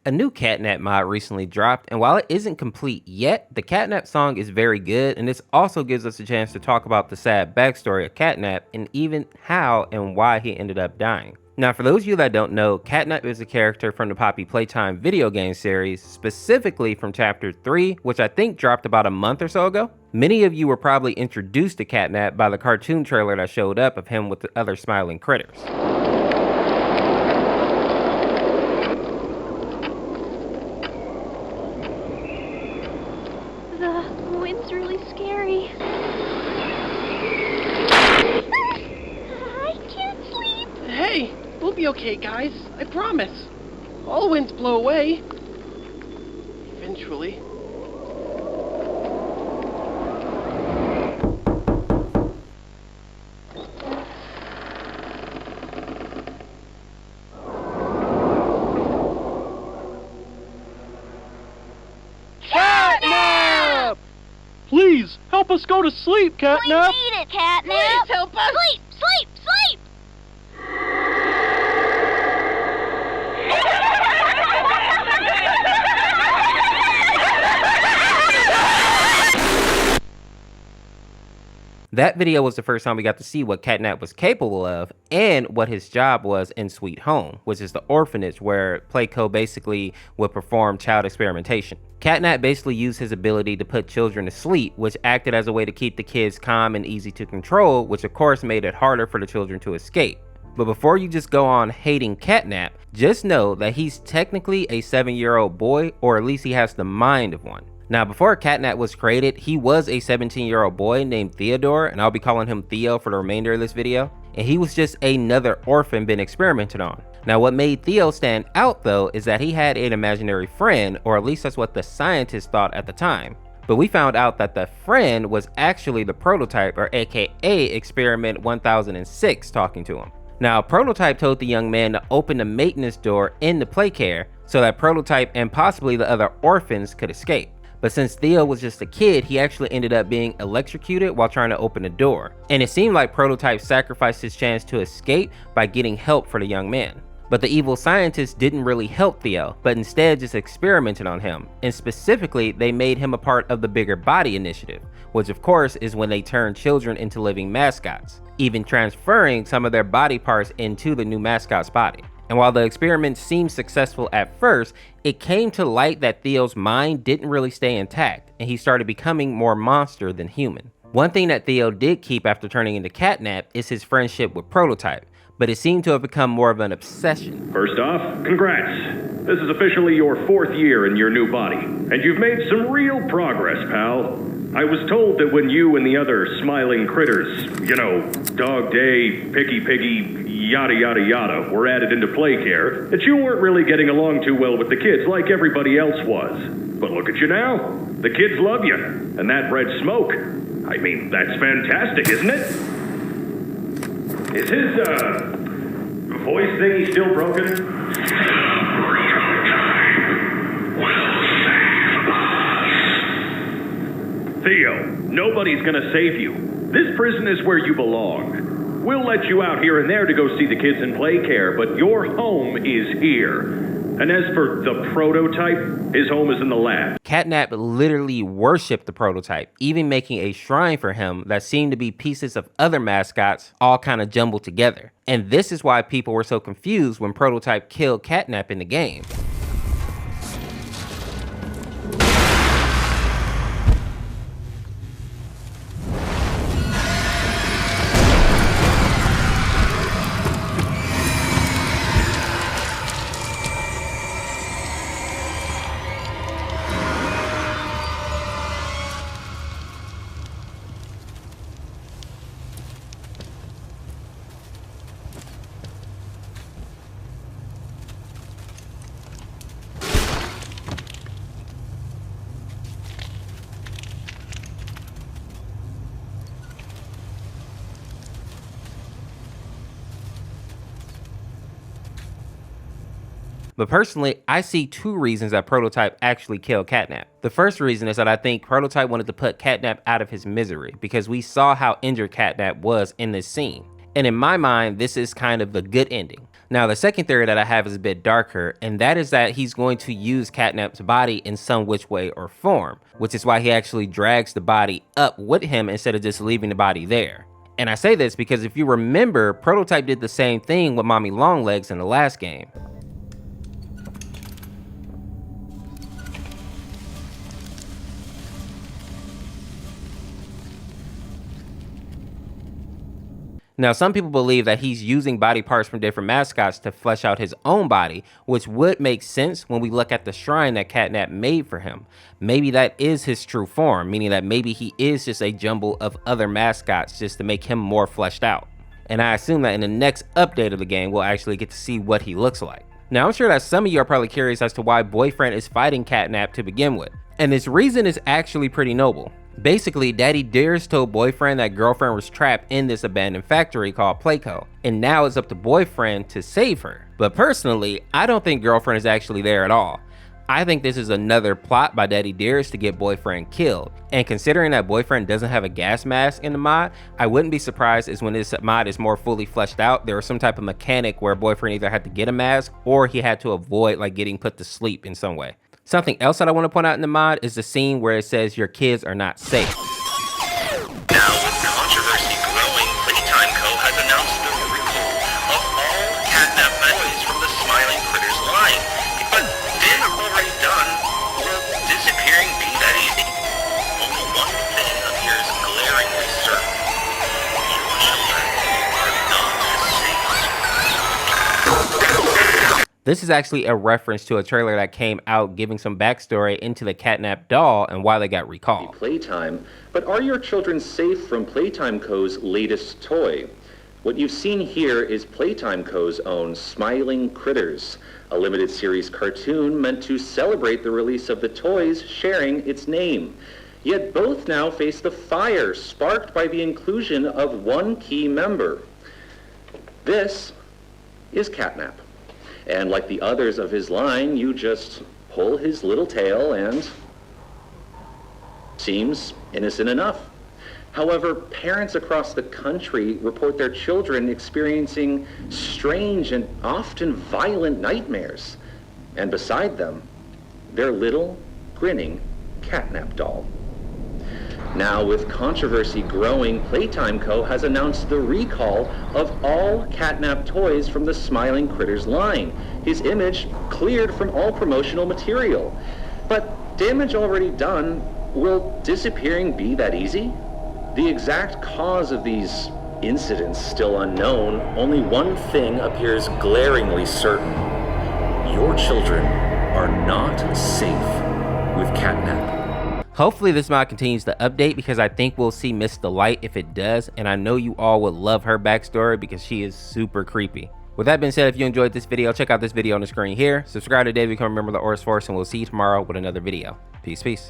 A new Catnap mod recently dropped, and while it isn't complete yet, the Catnap song is very good, and this also gives us a chance to talk about the sad backstory of Catnap and even how and why he ended up dying. Now, for those of you that don't know, Catnap is a character from the Poppy Playtime video game series, specifically from Chapter 3, which I think dropped about a month or so ago. Many of you were probably introduced to Catnap by the cartoon trailer that showed up of him with the other smiling critters. The wind's really scary. I can't sleep. Hey, we'll be okay, guys. I promise. All winds blow away. Eventually. Catnap! Please, help us go to sleep, Catnap! We need it, Catnap! Please help us! Sleep, sleep, sleep! That video was the first time we got to see what Catnap was capable of and what his job was in Sweet Home, which is the orphanage where Playco basically would perform child experimentation. Catnap basically used his ability to put children to sleep, which acted as a way to keep the kids calm and easy to control, which of course made it harder for the children to escape. But before you just go on hating Catnap, just know that he's technically a 7-year-old boy, or at least he has the mind of one. Now, before Catnap was created, he was a 17-year-old boy named Theodore, and I'll be calling him Theo for the remainder of this video. And he was just another orphan been experimented on. Now, what made Theo stand out though is that he had an imaginary friend, or at least that's what the scientists thought at the time. But we found out that the friend was actually the prototype, or aka Experiment 1006, talking to him. Now, Prototype told the young man to open the maintenance door in the Playcare so that Prototype and possibly the other orphans could escape. But since Theo was just a kid, he actually ended up being electrocuted while trying to open the door. And it seemed like Prototype sacrificed his chance to escape by getting help for the young man. But the evil scientists didn't really help Theo, but instead just experimented on him. And specifically, they made him a part of the Bigger Body Initiative, which of course is when they turn children into living mascots, even transferring some of their body parts into the new mascot's body. And while the experiment seemed successful at first, it came to light that Theo's mind didn't really stay intact, and he started becoming more monster than human. One thing that Theo did keep after turning into Catnap is his friendship with Prototype, but it seemed to have become more of an obsession. First off, congrats. This is officially your 4th year in your new body, and you've made some real progress, pal. I was told that when you and the other smiling critters, you know, Dog Day, Picky Piggy, yada yada yada, were added into Playcare, that you weren't really getting along too well with the kids like everybody else was. But look at you now. The kids love you, and that red smoke. I mean, that's fantastic, isn't it? Is his, voice thingy still broken? Theo, nobody's gonna save you. This prison is where you belong. We'll let you out here and there to go see the kids in Playcare, but your home is here. And as for the Prototype, his home is in the lab. Catnap literally worshipped the Prototype, even making a shrine for him that seemed to be pieces of other mascots all kind of jumbled together. And this is why people were so confused when Prototype killed Catnap in the game. But personally, I see 2 reasons that Prototype actually killed Catnap. The first reason is that I think Prototype wanted to put Catnap out of his misery because we saw how injured Catnap was in this scene. And in my mind, this is kind of the good ending. Now, the second theory that I have is a bit darker, and that is that he's going to use Catnap's body in some which way or form, which is why he actually drags the body up with him instead of just leaving the body there. And I say this because if you remember, Prototype did the same thing with Mommy Longlegs in the last game. Now, some people believe that he's using body parts from different mascots to flesh out his own body, which would make sense when we look at the shrine that Catnap made for him. Maybe that is his true form, meaning that maybe he is just a jumble of other mascots just to make him more fleshed out. And I assume that in the next update of the game, we'll actually get to see what he looks like. Now, I'm sure that some of you are probably curious as to why Boyfriend is fighting Catnap to begin with. And this reason is actually pretty noble. Basically, Daddy Dearest told Boyfriend that Girlfriend was trapped in this abandoned factory called Playco, and now it's up to Boyfriend to save her. But personally, I don't think Girlfriend is actually there at all. I think this is another plot by Daddy Dearest to get Boyfriend killed. And considering that Boyfriend doesn't have a gas mask in the mod, I wouldn't be surprised as when this mod is more fully fleshed out, there was some type of mechanic where Boyfriend either had to get a mask or he had to avoid like getting put to sleep in some way. Something else that I want to point out in the mod is the scene where it says your kids are not safe. Now, with controversy growing, Playtime Co. has announced the recall of all Catnap toys from the Smiling Critters line. But then already done, will disappearing be that easy? Only one thing appears glaringly certain. Your children are not safe. This is actually a reference to a trailer that came out giving some backstory into the Catnap doll and why they got recalled. Playtime, but are your children safe from Playtime Co.'s latest toy? What you've seen here is Playtime Co.'s own Smiling Critters, a limited series cartoon meant to celebrate the release of the toys sharing its name. Yet both now face the fire sparked by the inclusion of one key member. This is Catnap. And like the others of his line, you just pull his little tail and seems innocent enough. However, parents across the country report their children experiencing strange and often violent nightmares. And beside them, their little, grinning Catnap doll. Now, with controversy growing, Playtime Co. has announced the recall of all Catnap toys from the Smiling Critters line. His image cleared from all promotional material. But damage already done, will disappearing be that easy? The exact cause of these incidents still unknown, only one thing appears glaringly certain. Your children are not safe with Catnap. Hopefully this mod continues to update because I think we'll see Miss Delight if it does, and I know you all would love her backstory because she is super creepy. With that being said, if you enjoyed this video, check out this video on the screen here. Subscribe today to become a member of the Orseofkorse, and we'll see you tomorrow with another video. Peace, peace.